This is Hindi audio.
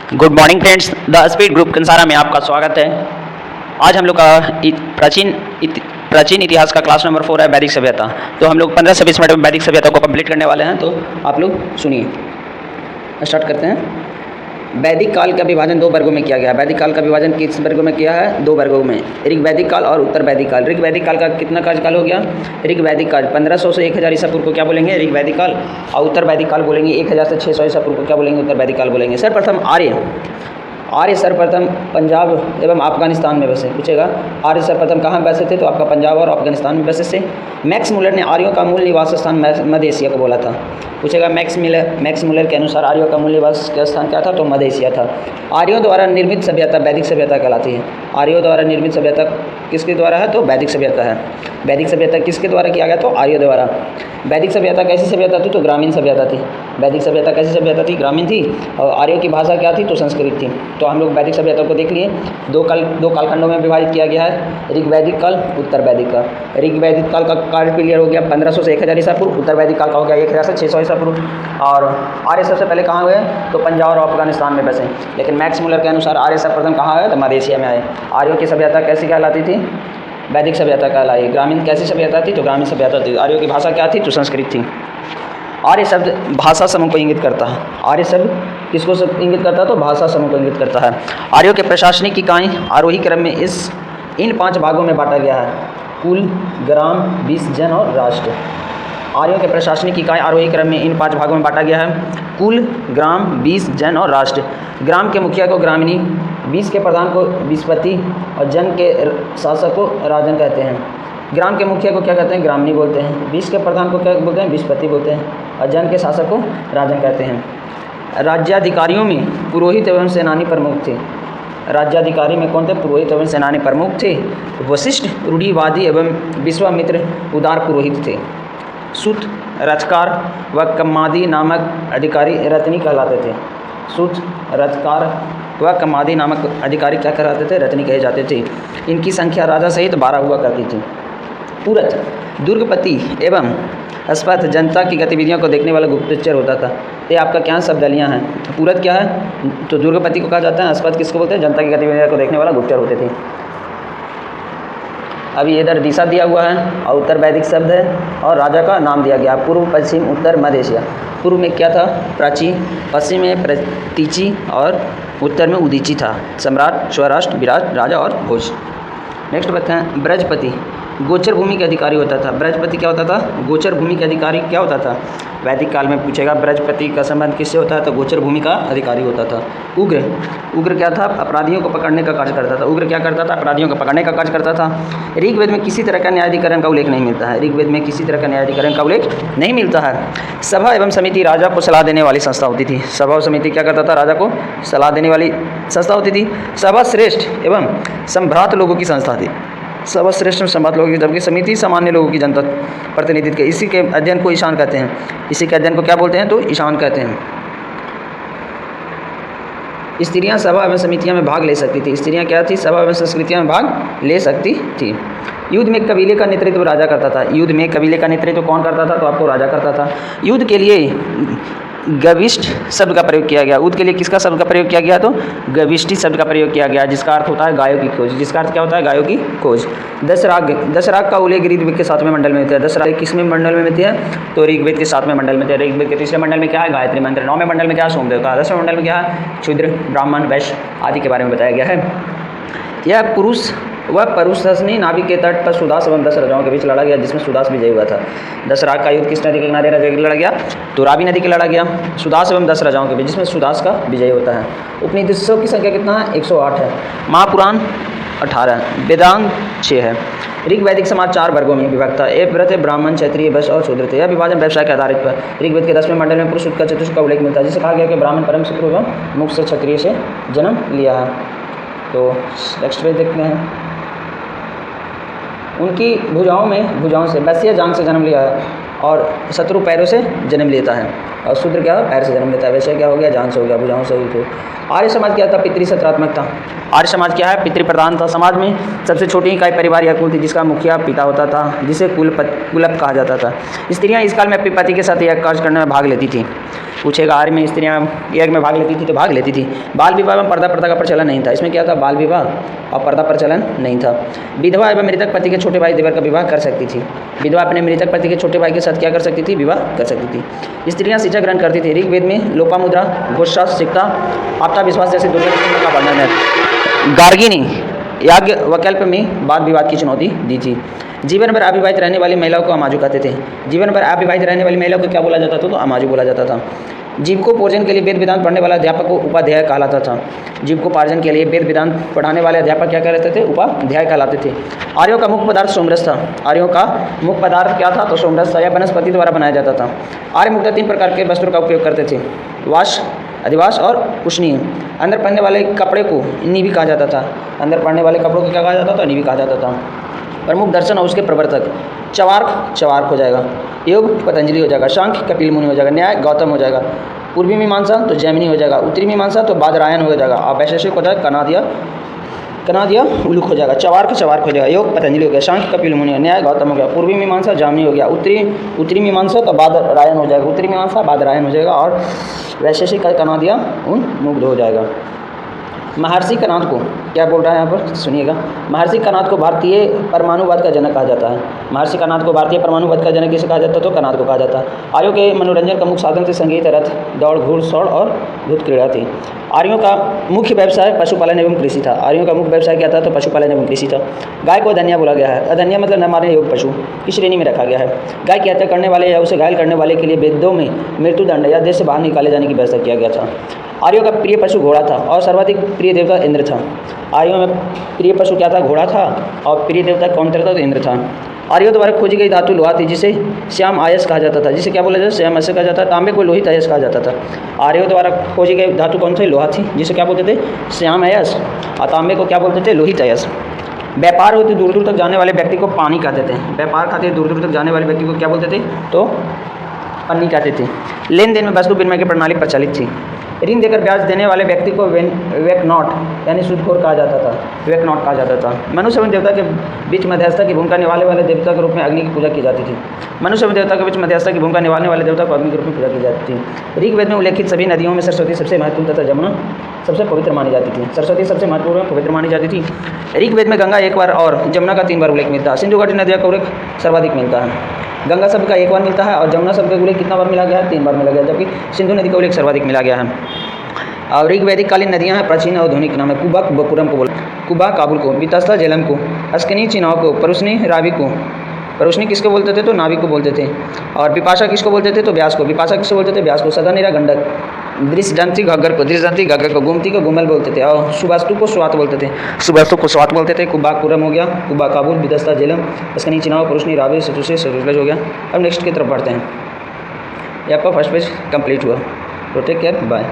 Good morning friends, the speed group Kansara में आपका स्वागत है। आज हम लोग का प्राचीन इतिहास का क्लास नंबर 4 है, वैदिक सभ्यता। तो हम लोग 15 से 20 मिनट में वैदिक सभ्यता को कंप्लीट करने वाले हैं। तो आप लोग सुनिए, स्टार्ट करते हैं। वैदिक काल का विभाजन दो वर्गों में किया गया है। वैदिक काल का विभाजन किस वर्गों में किया है? दो वर्गों में, ऋग वैदिक काल और उत्तर वैदिक काल। ऋग वैदिक काल का कितना कार्यकाल हो गया? ऋग वैदिक काल 1500 से 1000 ईसा पूर्व को क्या बोलेंगे? ऋग वैदिक काल। और उत्तर वैदिक काल बोलेंगे 1000 से 600 ईसा पूर्व को क्या बोलेंगे? उत्तर वैदिक काल बोलेंगे। सर्वप्रथम आर्य सर्वप्रथम पंजाब एवं अफगानिस्तान में बसे। पूछेगा आर्य सर्वप्रथम कहाँ बसे थे? तो आपका पंजाब और अफगानिस्तान में बसे थे। मैक्स मुलर ने आर्यों का मूल निवास स्थान मध्य एशिया को बोला था। पूछेगा मैक्स मुलर के अनुसार आर्यों का मूल निवास का स्थान क्या था? तो मध्य एशिया था। आर्यों द्वारा निर्मित सभ्यता वैदिक सभ्यता कहलाती है। आर्यों द्वारा निर्मित सभ्यता किसके द्वारा है? तो वैदिक सभ्यता है। वैदिक सभ्यता किसके द्वारा किया गया? तो आर्यों द्वारा। वैदिक सभ्यता कैसी सभ्यता थी? तो ग्रामीण सभ्यता थी। वैदिक सभ्यता कैसी सभ्यता थी? ग्रामीण थी। और आर्यों की भाषा क्या थी? तो संस्कृत थी। तो हम लोग वैदिक सभ्यता को देख लिए। दो कालखंडों में विभाजित किया गया है, ऋग वैदिक काल, उत्तर वैदिक काल। ऋग वैदिक काल का कार्य पीरियड हो गया 1500 से 1000 ईसा पूर्व। उत्तर वैदिक काल का हो गया 1000 से 600 ईसा पूर्व। और आर्य सबसे पहले कहाँ हुए? तो पंजाब और अफगानिस्तान में बसे। लेकिन मैक्स मुलर के अनुसार आर्य सर्वप्रथम कहाँ आए? तो मध्य एशिया में आए। आर्यों की सभ्यता कैसी कहलाती थी? वैदिक सभ्यता कहलाई। ग्रामीण कैसी सभ्यता थी? तो ग्रामीण सभ्यता थी। आर्यों की भाषा क्या थी? तो संस्कृत थी। आर्य शब्द भाषा समूह को इंगित करता है। आर्य शब्द किसको इंगित करता है? तो भाषा समूह को इंगित करता है। आर्यों के प्रशासनिक इकाई आरोही क्रम में इन 5 भागों में बांटा गया है: कुल, ग्राम, 20 जन और राष्ट्र। आर्यों के प्रशासनिक इकाई आरोही क्रम में इन 5 भागों में बांटा गया है: कुल, ग्राम, 20 जन और राष्ट्र। ग्राम के मुखिया को ग्रामिणी, 20 के प्रधान को विस्पति और जन के शासक को राजन कहते हैं। ग्राम के मुखिया को क्या कहते हैं? ग्रामणी बोलते हैं। 20 के प्रधान को क्या बोलते हैं? विस्पति बोलते हैं। और जन के शासक को राजन कहते हैं। राज्याधिकारियों में पुरोहित एवं सेनानी प्रमुख थे। राज्याधिकारी में कौन थे? पुरोहित एवं सेनानी प्रमुख थे। वशिष्ठ रूढ़िवादी एवं विश्वामित्र उदार पुरोहित थे। सूत, रथकार व कम्मादी नामक अधिकारी रत्नी कहलाते थे। सूत, रथकार व कम्मादी नामक अधिकारी क्या कहलाते थे? रत्नी कहे जाते थे। इनकी संख्या राजा सहित 12 हुआ करती थी। पुरत, दुर्गपति एवं अस्पत जनता की गतिविधियों को देखने वाला गुप्तचर होता था। ये आपका क्या शब्दावलियाँ हैं? पुरत क्या है? तो दुर्गपति को कहा जाता है। अस्पत किसको बोलते हैं? जनता की गतिविधियों को देखने वाला गुप्तचर होते थे। अभी इधर दिशा दिया हुआ है और उत्तर वैदिक शब्द है और राजा का नाम दिया गया: पूर्व, पश्चिम, उत्तर, मध्य एशिया। पूर्व में क्या था? प्राची। पश्चिम में प्रतीची और उत्तर में उदीची था। सम्राट, स्वराष्ट्र, विराट, राजा और भोज। नेक्स्ट बताते हैं ब्रजपति। गोचर भूमि के अधिकारी होता था। ब्रजपति क्या होता था? गोचर भूमि के अधिकारी क्या होता था? वैदिक काल में पूछेगा ब्रजपति का संबंध किससे होता है? तो गोचर भूमि का अधिकारी होता था। उग्र क्या था? अपराधियों को पकड़ने का कार्य करता था। उग्र क्या करता था? अपराधियों को पकड़ने का कार्य करता था। ऋग्वेद में किसी तरह का न्यायाधिकरण का उल्लेख नहीं मिलता है। ऋग्वेद में किसी तरह का न्यायाधिकरण का उल्लेख नहीं मिलता है। सभा एवं समिति राजा को सलाह देने वाली संस्था होती थी। सभा और समिति क्या करता था? राजा को सलाह देने वाली संस्था होती थी। सभा श्रेष्ठ एवं संभ्रात लोगों की संस्था थी। सभा श्रेष्ठ में संभ्रात लोगों की, जबकि समिति सामान्य लोगों की जनता प्रतिनिधित्व के। इसी के अध्ययन को ईशान कहते हैं। इसी के अध्ययन को क्या बोलते हैं? तो ईशान कहते हैं। स्त्रियां सभा एवं समितियां में भाग ले सकती थी। स्त्रियां क्या थी? सभा एवं संस्कृतियां में भाग ले सकती थी। युद्ध में कबीले का नेतृत्व राजा करता था। युद्ध में कबीले का नेतृत्व कौन करता था? तो आपको राजा करता था। युद्ध के लिए गविष्ठ शब्द का प्रयोग किया गया। युद्ध के लिए किसका शब्द का प्रयोग किया गया? तो गविष्ठी शब्द का प्रयोग किया गया, जिसका अर्थ होता है गायों की खोज। जिसका अर्थ क्या होता है? गायों की खोज। दशराग का उल्लेख ऋग्वेद के 7वें मंडल में होता है। दशराग किसमें मंडल में होती है? तो ऋग्वेद के 7वें मंडल में। ऋग्वेद के 3रे मंडल में क्या है? गायत्री मंत्र। 9वें मंडल में क्या है? सोमदेवता। 10वें मंडल में क्या है? शूद्र, ब्राह्मण, वैश्य आदि के बारे में बताया गया है। यह पुरुष वह परुषनी नाभि के तट पर सुदास एवं 10 राजाओं के बीच लड़ा गया, जिसमें सुदास विजयी हुआ था। दशराग का युद्ध किस नदी के किनारे लड़ा गया? तो रावी नदी के लड़ा गया। सुदास एवं 10 राजाओं के बीच, जिसमें सुदास का विजय होता है। उपनिषदों की संख्या कितना है? 108 है। महापुराण 18, वेदांत 6 है। ऋग वैदिक समाज 4 वर्गों में विभक्त था। एक व्रत, ब्राह्मण, क्षत्रिय, वैश्य और शूद्र थे। यह विभाजन व्यवसाय के आधारित पर ऋग्वेद के 10वें मंडल में पुरुष का चतुष्ट का उल्लेख मिलता है, जिसे कहा गया कि ब्राह्मण परम शत्रु एवं मुख से क्षत्रिय से जन्म लिया है। तो नेक्स्ट पेज देखते हैं। उनकी भुजाओं से वैश्य जांग से जन्म लिया है और शत्रु पैरों से जन्म लेता है। और शूद्र क्या है? पैर से जन्म लेता है। वैश्य क्या हो गया? जांग से हो गया, भुजाओं से हुई थी। आर्य समाज क्या था? पितृ सत्रात्मक था। आर्य समाज क्या है? पितृ प्रधान था। समाज में सबसे छोटी इकाई परिवार या कुल थी, जिसका मुखिया पिता होता था, जिसे कुलप कहा जाता था। स्त्रियां इस काल में अपने पति के साथ यह कार्य करने में भाग लेती थी। पूछेगा आर्य में स्त्रियाँ यज्ञ में भाग लेती थी तो भाग लेती थी। बाल विवाह में पर्दा प्रथा का प्रचलन नहीं था। इसमें क्या था, बाल विवाह और पर्दा प्रचलन नहीं था। विधवा एवं मृतक पति के छोटे भाई देवर का विवाह कर सकती थी। विधवा अपने मृतक पति के छोटे भाई के साथ क्या कर सकती थी, विवाह कर सकती थी। स्त्रियाँ शिक्षा ग्रहण करती थी। ऋग्वेद में लोपामुद्रा, घोषशास्त्र, सिक्ता, आपता विश्वास जैसे दुर्लभ का वर्णन है। गार्गिनी याज्ञवल्क्य में वाद विवाद की चुनौती दी थी। जीवन भर अविवाहित रहने वाली महिलाओं को अमाजु कहते थे। जीवन भर अविवाहित रहने वाली महिलाओं को क्या बोला जाता था, तो अमाजु बोला जाता था। जीविकोपार्जन के लिए वेद वेदांत पढ़ने वाला अध्यापक को उपाध्याय कहलाता था। जीविकोपार्जन के लिए वेद वेदांत पढ़ाने वाले अध्यापक क्या कहते थे, उपाध्याय कहलाते थे। आर्यों का मुख्य पदार्थ सोमरस था। आर्यों का मुख्य पदार्थ क्या था, तो सोमरस था, या वनस्पति द्वारा बनाया जाता था। आर्य मुख्यतः 3 प्रकार के वस्त्रों का उपयोग करते थे, वाश, अधिवास और कुशनीय। अंदर पहनने वाले कपड़े को नीवी कहा जाता था। अंदर पहनने वाले कपड़ों को क्या कहा जाता था, नीवी कहा जाता था। प्रमुख दर्शन और उसके प्रवर्तक, चवार्क हो जाएगा, योग पतंजलि हो जाएगा, सांख्य कपिल मुनि हो जाएगा, न्याय गौतम हो जाएगा, पूर्वी मीमांसा तो जैमिनी हो जाएगा, उत्तरी मीमांसा तो बादरायण हो जाएगा, और वैशेषिक हो जाएगा कनादिया उलूक हो जाएगा। चवार्क हो जाएगा, योग पतंजलि हो गया, सांख्य कपिल मुनि, न्याय गौतम हो गया, पूर्वी मीमांसा जामिनी हो गया, उत्तरी मीमांसा तो बादरायण हो जाएगा, उत्तरी मीमांसा बादरायण हो जाएगा, और वैशेषिक कनादिया मुग्ध हो जाएगा। महर्षि कनाद को क्या बोल रहा है यहाँ पर, सुनिएगा। महर्षि कनाद को भारतीय परमाणुवाद का जनक कहा जाता है। महर्षि कनाद को भारतीय परमाणुवाद का जनक किसे कहा जाता है, तो कनाद को कहा जाता है। आर्यों के मनोरंजन का मुख्य साधन थे संगीत, रथ, दौड़, घुड़सौड़ और भूत क्रीड़ा थी। आर्यों का मुख्य व्यवसाय पशुपालन एवं कृषि था। आर्यों का मुख्य व्यवसाय क्या था, तो पशुपालन एवं कृषि था। गाय को अधन्या बोला गया है। अधन्या मतलब न मारने योग्य पशु की श्रेणी में रखा गया है। गाय की हत्या करने वाले या उसे घायल करने वाले के लिए वेदों में मृत्युदंड या देश से बाहर निकाले जाने की व्यवस्था किया गया था। आर्यों का प्रिय पशु घोड़ा था और सर्वाधिक प्रिय देवता इंद्र था। आर्यों में प्रिय पशु क्या था, घोड़ा था, और प्रिय देवता कौन था, तो इंद्र था। आर्यों द्वारा खोजी गई धातु लोहा थी, जिसे श्याम आयस कहा जाता था। जिसे क्या बोला जाता, श्याम आयस कहा जाता था। तांबे को लोहित आयस कहा जाता था। आर्यों द्वारा खोजी गई धातु कौन थी, लोहा थी, जिसे क्या बोलते थे, श्याम आयस, और तांबे को क्या बोलते थे, लोहित आयस। व्यापार होते दूर दूर तक जाने वाले व्यक्ति को पानी कहते थे। व्यापार खाते दूर दूर तक जाने वाले व्यक्ति को क्या बोलते थे, तो पन्नी कहते थे। लेन देन में वस्तु विनिमय की प्रणाली प्रचलित थी। ऋण देकर ब्याज देने वाले व्यक्ति को वेकनॉट यानी सूदखोर कहा जाता था। वेकनॉट कहा जाता था। मनुष्य एवं देवता के बीच मध्यस्थता की भूमिका निभाने वाले देवता के रूप में अग्नि की पूजा की जाती थी। मनुष्य एवं देवता के बीच मध्यस्थता की भूमिका निभाने वाले देवता को अग्नि के रूप में पूजा की जाती थी। ऋग्वेद में उल्लेखित सभी नदियों में सरस्वती सबसे महत्वपूर्ण तथा जमुना सबसे पवित्र मानी जाती थी। सरस्वती सबसे महत्वपूर्ण और पवित्र मानी जाती थी। ऋग्वेद में गंगा 1 बार और जमुना का 3 बार उल्लेख मिलता है। सिंधु घाटी नदियों का उल्लेख सर्वाधिक मिलता है। गंगा शब्द का 1 बार मिलता है और जमुना शब्द का उल्लेख कितना बार मिला गया है, 3 बार मिला गया, जबकि सिंधु नदी का उल्लेख सर्वाधिक मिला गया है। और ऋग्वैदिक कालीन नदियाँ हैं, प्राचीन और आधुनिक नाम है। कुबा कुबपुरम को बोल, कुबा काबुल को, वितस्ता झेलम को, अस्कनी चिनाव को, परुष्णी रावी को। परुष्णी किसको बोलते थे, तो नाविक को बोलते थे। और विपाशा किसको बोलते थे, तो व्यास को। विपाशा किसको बोलते थे, व्यास को। सदानीरा गंडक, दृष्टदंती घग्गर को, दृष्टदंती घग्गर को, गोमती को गुमल बोलते थे। और सुबास्तु को स्वात बोलते थे, सुबास्तु को स्वात बोलते थे। कुबा कुरम हो गया, कुबा काबुल, वितस्ता झेलम, अस्कनी चिनाव, परुष्णी रावी, सतुषे सतुलज हो गया। अब नेक्स्ट की तरफ बढ़ते हैं। ये आपका फर्स्ट पेज कंप्लीट हुआ। तो टेक केयर, बाय।